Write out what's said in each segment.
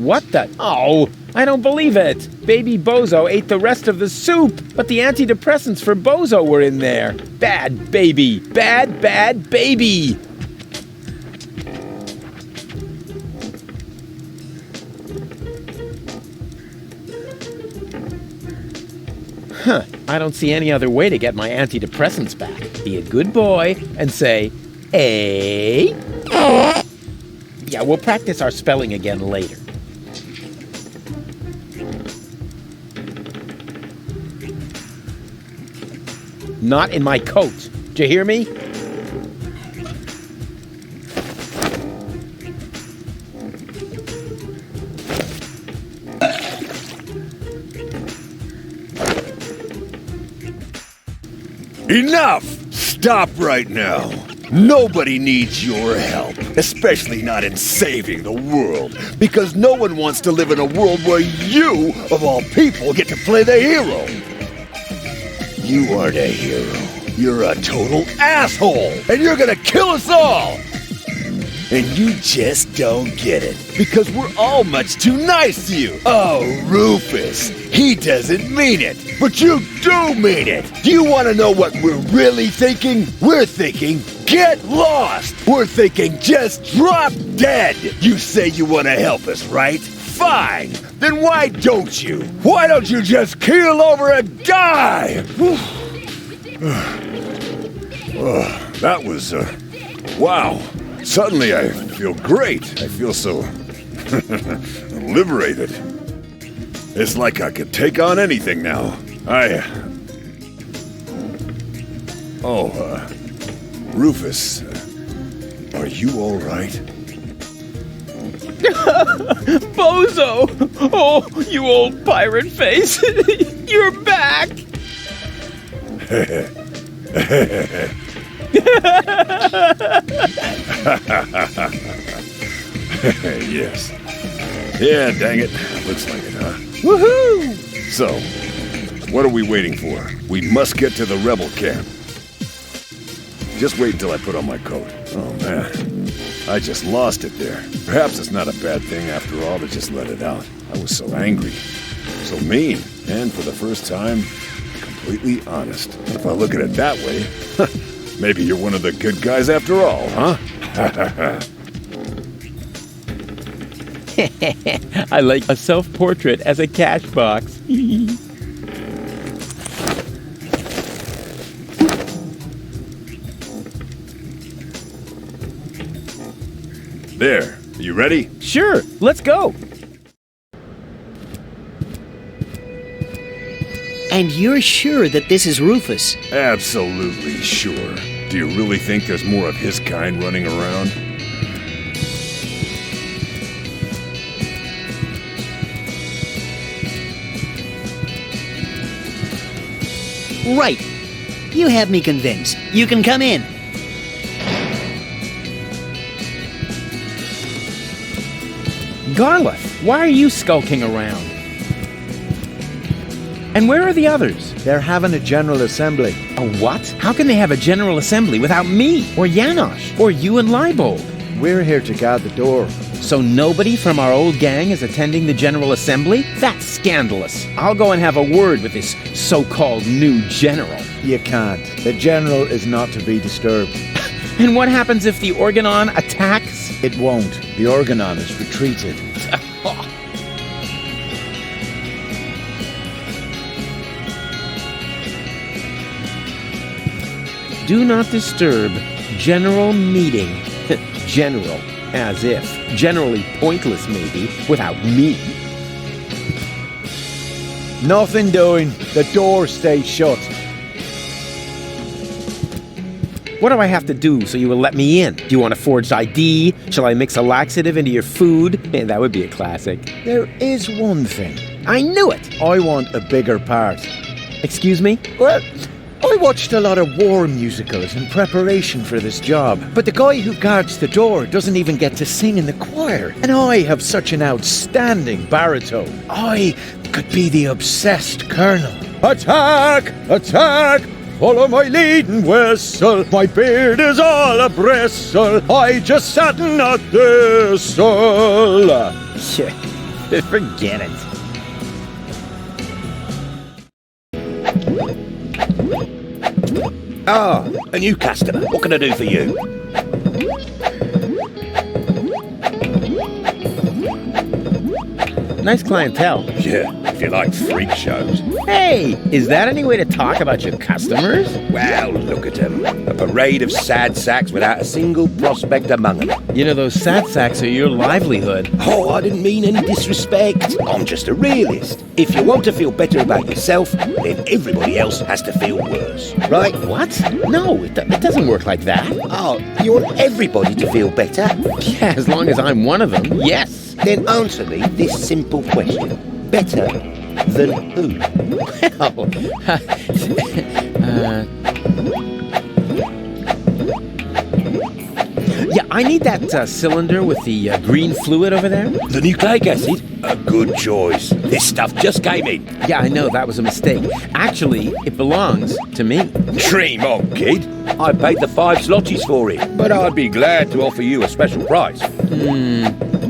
What the? Oh, I don't believe it. Baby Bozo ate the rest of the soup, but the antidepressants for Bozo were in there. Bad baby. Bad, bad baby. Huh, I don't see any other way to get my antidepressants back. Be a good boy and say, A. Yeah, we'll practice our spelling again later. Not in my coat. Did you hear me? Enough! Stop right now. Nobody needs your help, especially not in saving the world, because no one wants to live in a world where you, of all people, get to play the hero. You aren't a hero. You're a total asshole, and you're gonna kill us all! And you just don't get it, because we're all much too nice to you. Oh, Rufus, he doesn't mean it, but you do mean it. Do you want to know what we're really thinking? We're thinking, get lost. We're thinking, just drop dead. You say you want to help us, right? Fine. Then why don't you? Why don't you just keel over and die? That was, wow. Suddenly I feel great. I feel so liberated. It's like I could take on anything now. Rufus, are you all right? Bozo! Oh, you old pirate face! You're back! Yes. Yeah, dang it. Looks like it, huh? Woohoo! So, what are we waiting for? We must get to the rebel camp. Just wait until I put on my coat. Oh, man. I just lost it there. Perhaps it's not a bad thing after all to just let it out. I was so angry. So mean. And for the first time, completely honest. If I look at it that way, maybe you're one of the good guys after all, huh? I like a self-portrait as a cash box. There. Are you ready? Sure, let's go. And you're sure that this is Rufus? Absolutely sure. Do you really think there's more of his kind running around? Right. You have me convinced. You can come in. Garliff, why are you skulking around? And where are the others? They're having a general assembly. A what? How can they have a general assembly without me, or Janosch, or you and Leibold? We're here to guard the door. So nobody from our old gang is attending the general assembly? That's scandalous. I'll go and have a word with this so-called new general. You can't. The general is not to be disturbed. And what happens if the Organon attacks? It won't. The Organon is retreated. Do not disturb general meeting. General, as if. Generally pointless, maybe, without me. Nothing doing. The door stays shut. What do I have to do so you will let me in? Do you want a forged ID? Shall I mix a laxative into your food? Man, that would be a classic. There is one thing. I knew it! I want a bigger part. Excuse me? Well, I watched a lot of war musicals in preparation for this job, but the guy who guards the door doesn't even get to sing in the choir. And I have such an outstanding baritone. I could be the obsessed colonel. Attack! Attack! Follow my leading whistle. My beard is all a bristle. I just sat in a thistle. Forget it. Ah, a new customer. What can I do for you? Nice clientele. Yeah, if you like freak shows. Hey, is that any way to talk about your customers? Well, look at them. A parade of sad sacks without a single prospect among them. You know, those sad sacks are your livelihood. Oh, I didn't mean any disrespect. I'm just a realist. If you want to feel better about yourself, then everybody else has to feel worse. Right? What? No, it doesn't work like that. Oh, you want everybody to feel better? Yeah, as long as I'm one of them, yes. Then answer me this simple question. Better than who? Well, yeah, I need that cylinder with the green fluid over there. The nucleic acid? A good choice. This stuff just came in. Yeah, I know, that was a mistake. Actually, it belongs to me. Dream on, kid. I paid the 5 zlotys for it, but I'd be glad to offer you a special price.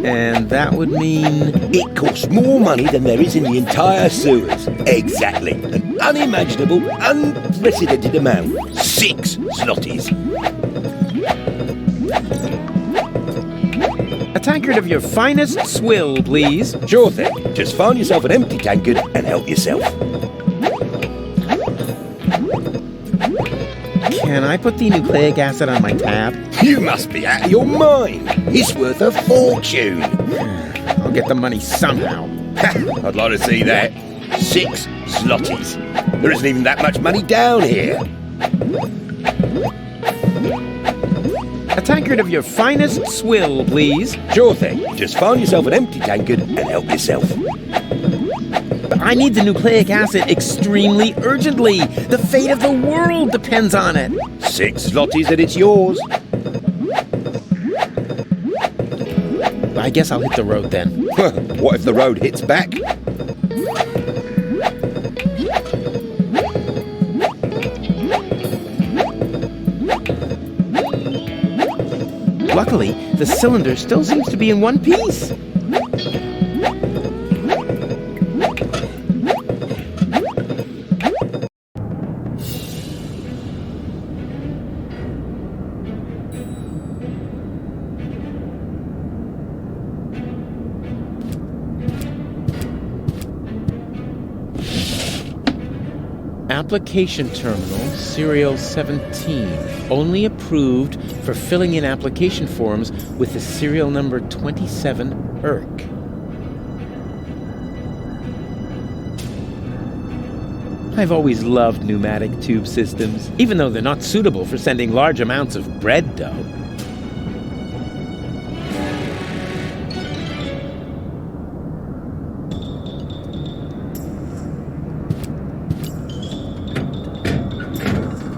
And that would mean... It costs more money than there is in the entire sewers. Exactly. An unimaginable, unprecedented amount. 6 zlotys. A tankard of your finest swill, please. Sure thing. Just find yourself an empty tankard and help yourself. Can I put the nucleic acid on my tab? You must be out of your mind. It's worth a fortune. I'll get the money somehow. I'd like to see that. 6 zlotys. There isn't even that much money down here. A tankard of your finest swill, please. Sure thing. Just find yourself an empty tankard and help yourself. But I need the nucleic acid extremely urgently. The fate of the world depends on it. 6 zlotys and it's yours. I guess I'll hit the road then. What if the road hits back? Luckily, the cylinder still seems to be in one piece. Application terminal, serial 17. Only approved for filling in application forms with the serial number 27 ERK. I've always loved pneumatic tube systems, even though they're not suitable for sending large amounts of bread dough.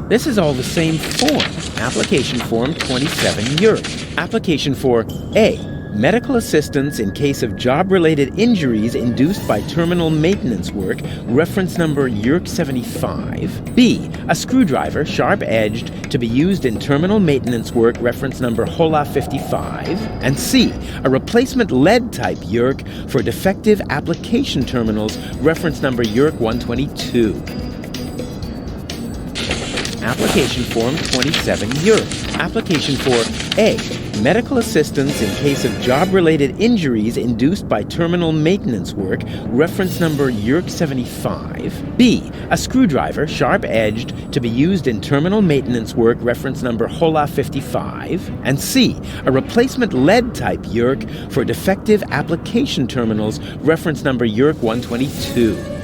This is all the same form. Application form 27 EUR. Application for A. Medical assistance in case of job-related injuries induced by terminal maintenance work, reference number EUR 75. B. A screwdriver, sharp-edged, to be used in terminal maintenance work, reference number HOLA 55. And C. A replacement lead-type YURK for defective application terminals, reference number YURK 122. Application form 27 EUR. Application for A. Medical assistance in case of job-related injuries induced by terminal maintenance work, reference number EUR 75. B. A screwdriver, sharp-edged, to be used in terminal maintenance work, reference number HOLA 55. And C. A replacement lead-type YURK for defective application terminals, reference number YURK 122.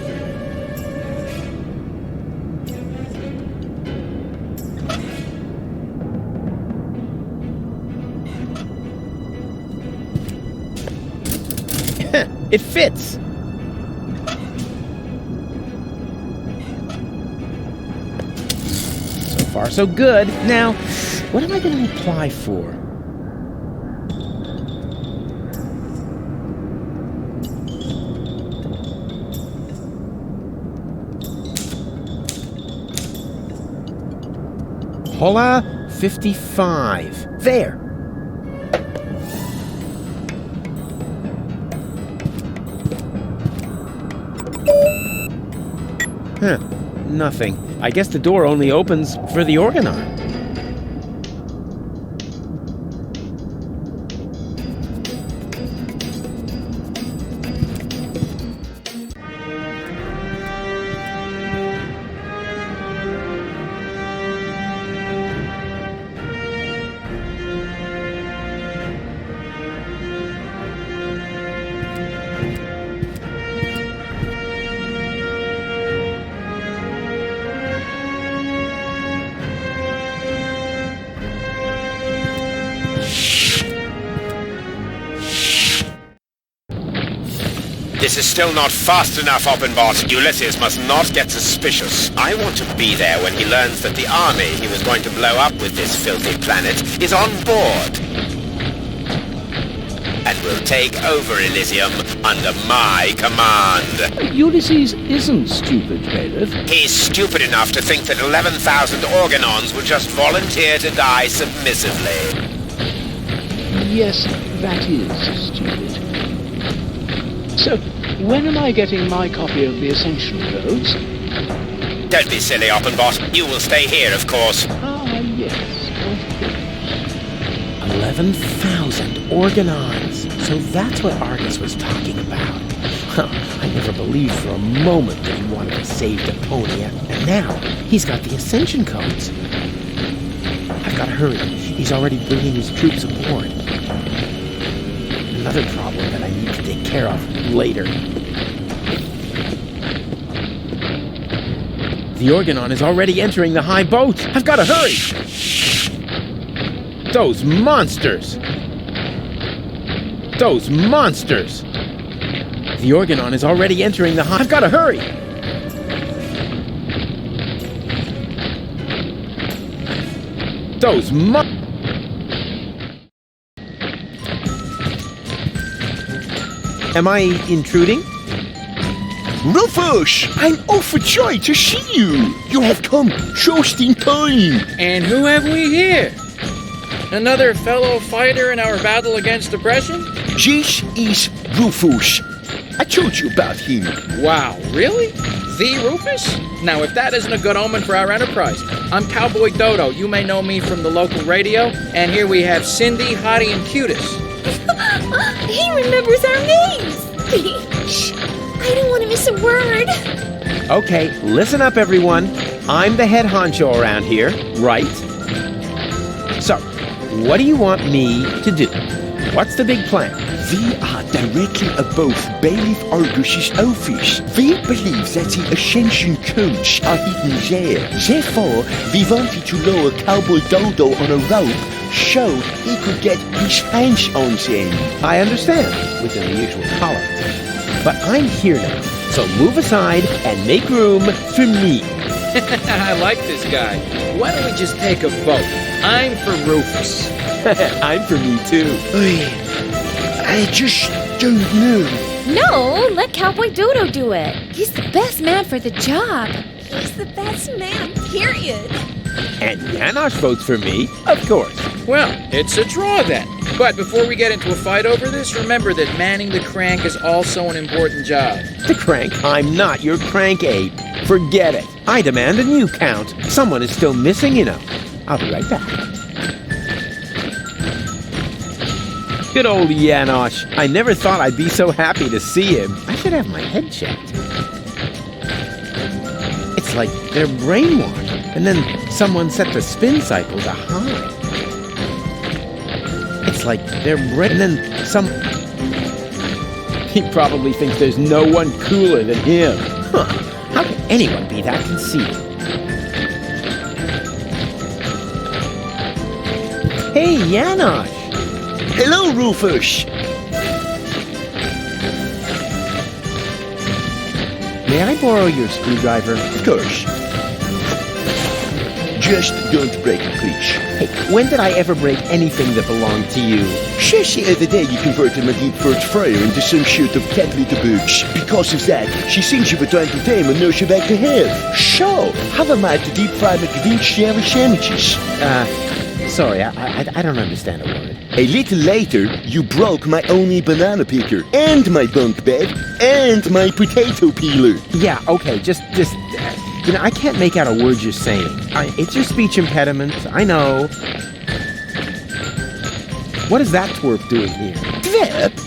It fits! So far, so good. Now, what am I going to apply for? HOLA 55. There! Nothing. I guess the door only opens for the organ arm. This is still not fast enough, Oppenbot. Ulysses must not get suspicious. I want to be there when he learns that the army he was going to blow up with this filthy planet is on board. And will take over Elysium under my command. Ulysses isn't stupid, Bailiff. He's stupid enough to think that 11,000 organons would just volunteer to die submissively. Yes, that is stupid. So, when am I getting my copy of the Ascension Codes? Don't be silly, Oppenbot. You will stay here, of course. Ah, yes, of course. 11,000 organons. So that's what Argus was talking about. I never believed for a moment that he wanted to save Deponia. And now, he's got the Ascension Codes. I've got to hurry. He's already bringing his troops aboard. Another problem that I need to take care of later. The Organon is already entering the high boat. I've got to hurry! Those monsters! Those monsters! The Organon is already entering the high... I've got to hurry! Those Am I intruding? Rufus! I'm overjoyed to see you! You have come just in time! And who have we here? Another fellow fighter in our battle against oppression? This is Rufus. I told you about him. Wow, really? The Rufus? Now, if that isn't a good omen for our enterprise. I'm Cowboy Dodo. You may know me from the local radio. And here we have Cindy, Hottie, and Cutis. He remembers our names! Shh! I don't want to miss a word. Okay, listen up, everyone. I'm the head honcho around here, right? So, what do you want me to do? What's the big plan? We are directly above Bailiff Argus's office. We believe that the Ascension Codes are hidden there. Therefore, we wanted to lower Cowboy Dodo on a rope so he could get his hands on them. I understand, within the usual tolerance. But I'm here now, so move aside and make room for me. I like this guy. Why don't we just take a vote? I'm for Rufus. I'm for me, too. I just don't know. No, let Cowboy Dodo do it. He's the best man for the job. He's the best man, period. And Janosch votes for me, of course. Well, it's a draw then. But before we get into a fight over this, remember that manning the crank is also an important job. The crank? I'm not your crank ape. Forget it. I demand a new count. Someone is still missing, you know. I'll be right back. Good old Janosch. I never thought I'd be so happy to see him. I should have my head checked. It's like they're brainwashed, and then someone set the spin cycle to high. It's like they're and then some... He probably thinks there's no one cooler than him. Huh. How can anyone be that conceited? Hey, Janosch! Hello, Rufus. May I borrow your screwdriver? Of course. Just don't break it, please. Hey, when did I ever break anything that belonged to you? Just the other day you converted my deep first fryer into some sort of cat litter box. Because of that, she thinks you were trying to tame and nurse her back to health. So, how am I to deep fry my convenience sandwich sandwiches? Sorry, I don't understand a word. A little later, you broke my only banana picker, and my bunk bed, and my potato peeler. Yeah, okay, just I can't make out a word you're saying. It's your speech impediment, I know. What is that twerp doing here? Twerp?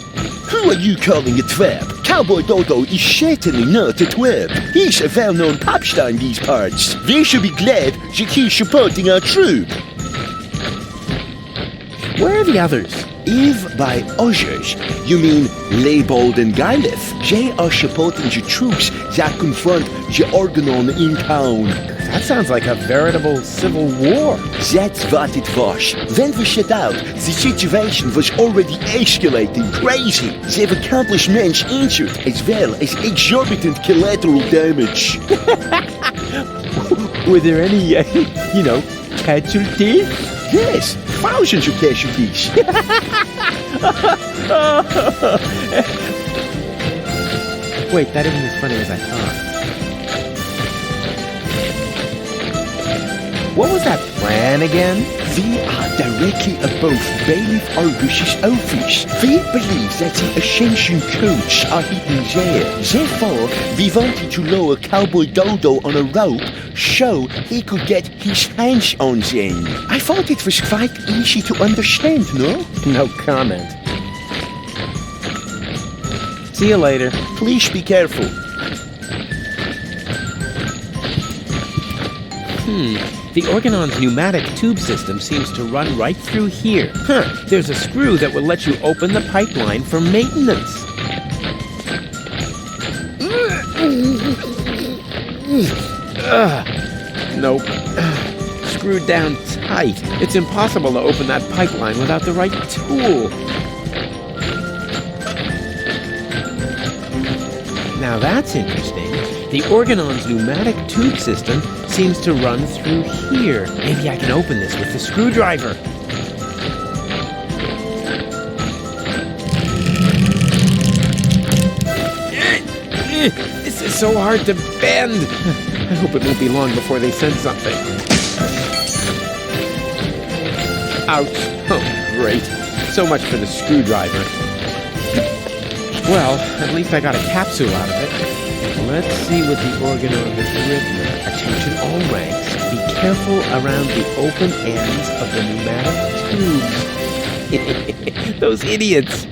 Who are you calling a twerp? Cowboy Dodo is certainly not a twerp. He's a well-known pop star in these parts. We should be glad that he's supporting our troop. Where are the others? If by others, you mean Leibold and Garliff, they are supporting the troops that confront the Organon in town. That sounds like a veritable civil war. That's what it was. When we set out, the situation was already escalating crazy. They've accomplished men's injured as well as exorbitant collateral damage. Were there any, casualties? Yes, thousands of casualties. Wait, that isn't as funny as I thought. What was that plan again? We are directly above Bailiff Argus's office. We believe that the Ascension codes are hidden there. Therefore, we wanted to lower Cowboy Dodo on a rope so he could get his hands on them. I thought it was quite easy to understand, no? No comment. See you later. Please be careful. The Organon's pneumatic tube system seems to run right through here. There's a screw that will let you open the pipeline for maintenance. Nope. Screwed down tight. It's impossible to open that pipeline without the right tool. Now that's interesting. The Organon's pneumatic tube system seems to run through here. Maybe I can open this with the screwdriver. This is so hard to bend. I hope it won't be long before they send something. Ouch. Oh, great. So much for the screwdriver. Well, at least I got a capsule out of it. Let's see what the Organon has written. Attention all ranks. Be careful around the open ends of the pneumatic tubes. Those idiots.